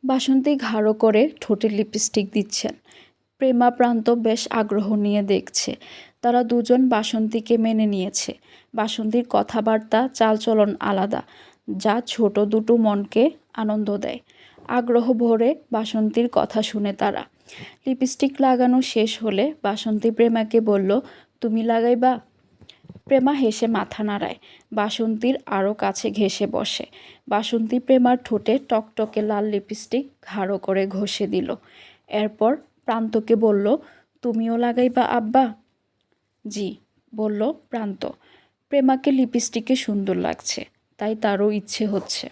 বাসন্তী ঘাড়ো করে ঠোঁটে লিপস্টিক দিচ্ছেন। প্রেমা প্রান্ত বেশ আগ্রহ নিয়ে দেখছে। তারা দুজন বাসন্তীকে মেনে নিয়েছে। বাসন্তীর কথাবার্তা চালচলন আলাদা, যা ছোট দুটো মনকে আনন্দ দেয়। আগ্রহ ভরে বাসন্তীর কথা শুনে তারা। লিপস্টিক লাগানো শেষ হলে বাসন্তী প্রেমাকে বলল, তুমি লাগাইবা? প্রেমা হেসে মাথা নাড়ায়। বাসন্তীর আরও কাছে ঘেঁষে বসে। বাসন্তী প্রেমার ঠোঁটে টকটকে লাল লিপস্টিক ঘাড়ো করে ঘষে দিল। এরপর প্রান্তকে বলল, তুমিও লাগাইবা আব্বা? জি, বলল প্রান্ত। প্রেমাকে লিপস্টিকে সুন্দর লাগছে, তাই তারও ইচ্ছে হচ্ছে।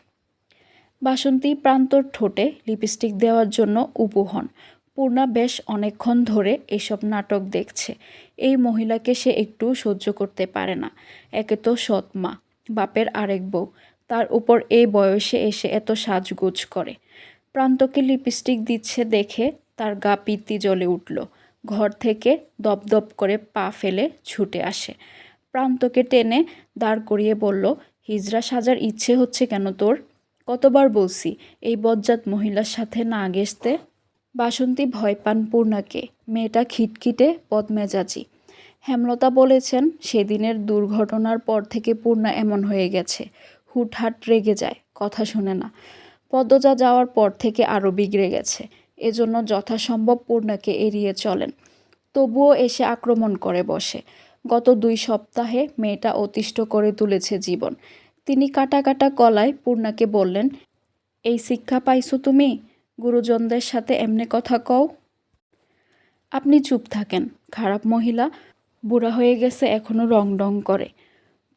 বাসন্তী প্রান্তর ঠোঁটে লিপস্টিক দেওয়ার জন্য উবু হন। পূর্ণা বেশ অনেকক্ষণ ধরে এসব নাটক দেখছে। এই মহিলাকে সে একটু সহ্য করতে পারে না। একে তো সৎ মা, বাপের আরেক বউ, তার উপর এই বয়সে এসে এত সাজগোজ করে। প্রান্তকে লিপস্টিক দিচ্ছে দেখে তার গা পিত্তি জ্বলে উঠল। ঘর থেকে দপদপ করে পা ফেলে ছুটে আসে। প্রান্তকে টেনে দাঁড় করিয়ে বলল, হিজড়া সাজার ইচ্ছে হচ্ছে কেন তোর? কতবার বলছি এই বজ্জাত মহিলার সাথে না ঘেঁষতে। বাসন্তী ভয় পান পূর্ণাকে। মেয়েটা খিটখিটে বদমেজাজি। হেমলতা বলেছেন সেদিনের দুর্ঘটনার পর থেকে পূর্ণা এমন হয়ে গেছে। হুটহাট রেগে যায়, কথা শোনে না। পদ্মজা যাওয়ার পর থেকে আরও বিগড়ে গেছে। এজন্য যথাসম্ভব পূর্ণাকে এড়িয়ে চলেন। তবুও এসে আক্রমণ করে বসে। গত 2 সপ্তাহে মেয়েটা অতিষ্ঠ করে তুলেছে জীবন। তিনি কাটা কাটা গলায় পূর্ণাকে বললেন, এই শিক্ষা পাইছো তুমি? গুরুজনদের সাথে এমনি কথা কও? আপনি চুপ থাকেন, খারাপ মহিলা, বুড়া হয়ে গেছে এখনো রং ডং করে।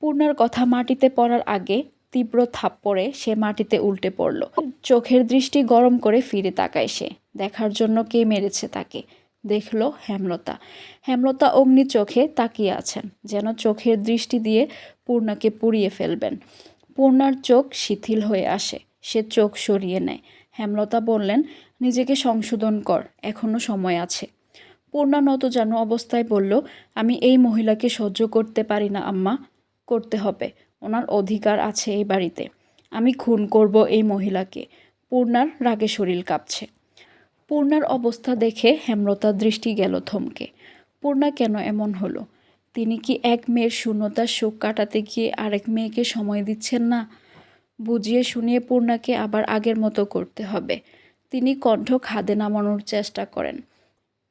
পূর্ণার কথা মাটিতে পড়ার আগে তীব্র থাপ্পড়ে সে মাটিতে উল্টে পড়ল। চোখের দৃষ্টি গরম করে ফিরে তাকায় সে, দেখার জন্য কে মেরেছে তাকে। দেখল হেমলতা। হেমলতা অগ্নি চোখে তাকিয়ে আছেন, যেন চোখের দৃষ্টি দিয়ে পূর্ণাকে পুড়িয়ে ফেলবেন। পূর্ণার চোখ শিথিল হয়ে আসে, সে চোখ সরিয়ে নেয়। হেমলতা বললেন, নিজেকে সংশোধন কর, এখনো সময় আছে। পূর্ণা নতজানু অবস্থায় বলল, আমি এই মহিলাকে সহ্য করতে পারি না আম্মা। করতে হবে, ওনার অধিকার আছে এই বাড়িতে। আমি খুন করব এই মহিলাকে। পূর্ণার রাগে শরীর কাঁপছে। পূর্ণার অবস্থা দেখে হেমলতার দৃষ্টি গেল থমকে। পূর্ণা কেন এমন হলো? তিনি কি এক মেয়ের শূন্যতার শোক কাটাতে গিয়ে আরেক মেয়েকে সময় দিচ্ছেন না? বুঝিয়ে শুনিয়ে পূর্ণাকে আবার আগের মতো করতে হবে। তিনি কণ্ঠ খাদে নামানোর চেষ্টা করেন,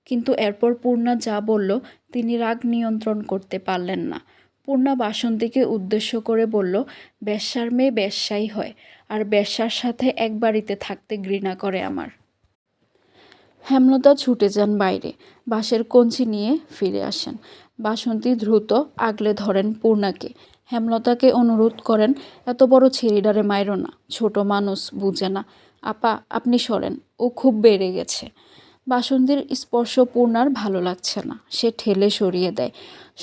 কিন্তু এরপর পূর্ণা যা বলল তিনি রাগ নিয়ন্ত্রণ করতে পারলেন না। পূর্ণা বাসন্তীকে উদ্দেশ্য করে বলল, বেশ্যার মেয়ে বেশ্যাই হয়, আর বেশ্যার সাথে এক বাড়িতে থাকতে ঘৃণা করে আমার। হেমলতা ছুটে যান বাইরে, বাঁশের কঞ্চি নিয়ে ফিরে আসেন। বাসন্তী দ্রুত আগলে ধরেন পূর্ণাকে। হেমলতাকে অনুরোধ করেন, এত বড় ছেড়িডারে মাইরো না, ছোট মানুষ, বুঝে না। আপা, আপনি সরেন, ও খুব বেড়ে গেছে। বাসন্তীর স্পর্শ পূর্ণার ভালো লাগছে না, সে ঠেলে সরিয়ে দেয়।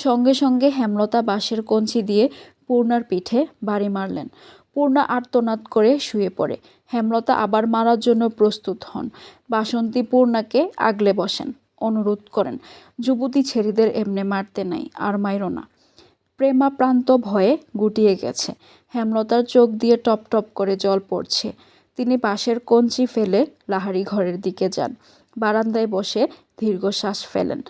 সঙ্গে সঙ্গে হেমলতা বাঁশের কঞ্চি দিয়ে পূর্ণার পিঠে বাড়ি মারলেন। পূর্ণা আর্তনাদ করে শুয়ে পড়ে। হেমলতা আবার মারার জন্য প্রস্তুত হন। বাসন্তী পূর্ণাকে আগলে বসেন, অনুরোধ করেন, যুবতী ছেলেদের এমনে মারতে নাই, আর মাইরো না। প্রেমা প্রান্ত ভয়ে গুটিয়ে গেছে। হেমলতার চোখ দিয়ে টপ টপ করে জল পড়ছে। তিনি বাঁশের কঞ্চি ফেলে লাহারি ঘরের দিকে যান। বারান্দায় বসে দীর্ঘশ্বাস ফেলেন।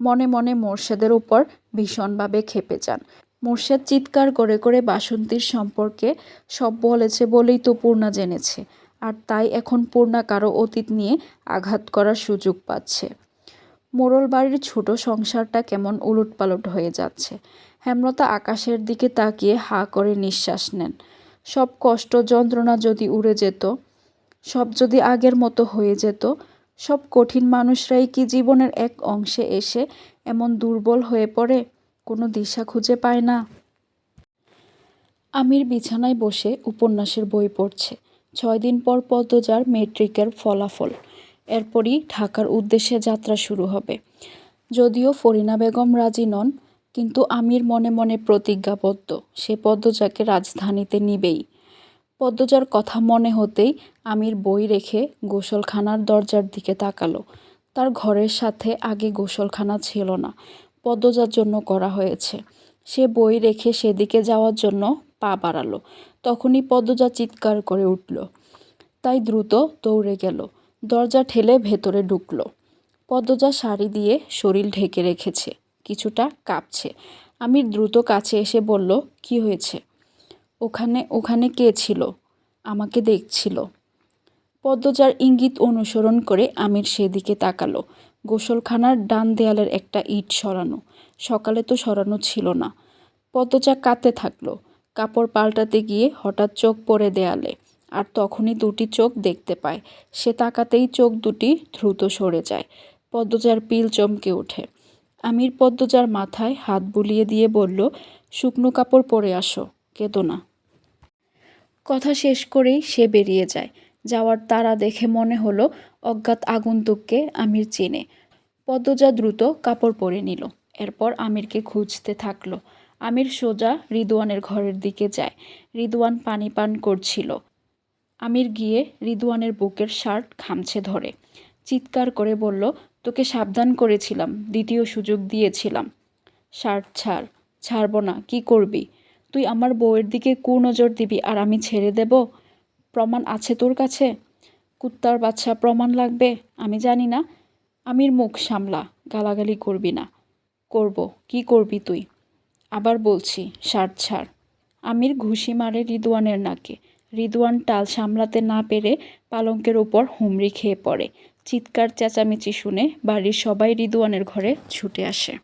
মনে মনে মোর্শেদের উপর ভীষণভাবে ক্ষেপে যান। মোর্শেদ চিৎকার করে করে বাসন্তীর সম্পর্কে সব বলেছে বলেই তো পূর্ণা জেনেছে, আর তাই এখন পূর্ণা কারো অতীত নিয়ে আঘাত করার সুযোগ পাচ্ছে। মোড়ল বাড়ির ছোট সংসারটা কেমন উলটপালট হয়ে যাচ্ছে। হেমলতা আকাশের দিকে তাকিয়ে হা করে নিঃশ্বাস নেন। সব কষ্ট যন্ত্রণা যদি উড়ে যেত, সব যদি আগের মতো হয়ে যেত। সব কঠিন মানুষরাই কি জীবনের এক অংশে এসে এমন দুর্বল হয়ে পড়ে, কোনো দিশা খুঁজে পায় না? আমির বিছানায় বসে উপন্যাসের বই পড়ছে। 6 দিন পর পদ্মজার মেট্রিকের ফলাফল। এরপরই ঢাকার উদ্দেশ্যে যাত্রা শুরু হবে। যদিও ফরিনা বেগম রাজি নন, কিন্তু আমির মনে মনে প্রতিজ্ঞাবদ্ধ, সে পদ্মজাকে রাজধানীতে নিবেই। পদ্মজার কথা মনে হতেই আমির বই রেখে গোসলখানার দরজার দিকে তাকালো। তার ঘরের সাথে আগে গোসলখানা ছিল না, পদ্মজার জন্য করা হয়েছে। সে বই রেখে সেদিকে যাওয়ার জন্য পা বাড়ালো। তখনই পদ্মজা চিৎকার করে উঠল। তাই দ্রুত দৌড়ে গেল, দরজা ঠেলে ভেতরে ঢুকল। পদ্মজা শাড়ি দিয়ে শরীর ঢেকে রেখেছে, কিছুটা কাঁপছে। আমির দ্রুত কাছে এসে বলল, কি হয়েছে? ওখানে ওখানে কে ছিল? আমাকে দেখছিল। পদ্মজার ইঙ্গিত অনুসরণ করে আমির সেদিকে তাকালো। গোসলখানার ডান দেয়ালের একটা ইট সরানো, সকালে তো সরানো ছিল না। পদ্মজা কাঁদতে থাকলো। কাপড় পাল্টাতে গিয়ে হঠাৎ চোখ পড়ে দেয়ালে, আর তখনই দুটি চোখ দেখতে পায়। সে তাকাতেই চোখ দুটি দ্রুত সরে যায়। পদ্মজার পিল চমকে ওঠে। আমির পদ্মজার মাথায় হাত বুলিয়ে দিয়ে বলল, শুকনো কাপড় পরে আসো, কেঁদো না। কথা শেষ করেই সে বেরিয়ে যায়। যাওয়ার তাড়া দেখে মনে হলো অজ্ঞাত আগন্তুককে আমির চেনে। পদ্মজা দ্রুত কাপড় পরে নিল, এরপর আমিরকে খুঁজতে থাকলো। আমির সোজা রিদওয়ানের ঘরের দিকে যায়। রিদওয়ান পানি পান করছিল। আমির গিয়ে রিদওয়ানের বুকের শার্ট খামছে ধরে, চিৎকার করে বলল, তোকে সাবধান করেছিলাম, দ্বিতীয় সুযোগ দিয়েছিলাম। শার্ট ছাড়। ছাড়বো না। কি করবি? তুই আমার বউয়ের দিকে কুনজর দিবি আর আমি ছেড়ে দেব? প্রমাণ আছে তোর কাছে? কুত্তার বাচ্চা, প্রমাণ লাগবে? আমি জানি না। আমির মুখ সামলা, গালাগালি করবি না। করব। কি করবি তুই? আবার বলছি, শার্ট ছাড়। আমির ঘুষি মারে রিদওয়ানের নাকে। রিদওয়ান টাল সামলাতে না পেরে পালঙ্কের ওপর হুমড়ি খেয়ে পড়ে। চিৎকার চেঁচামেচি শুনে বাড়ির সবাই রিদওয়ানের ঘরে ছুটে আসে।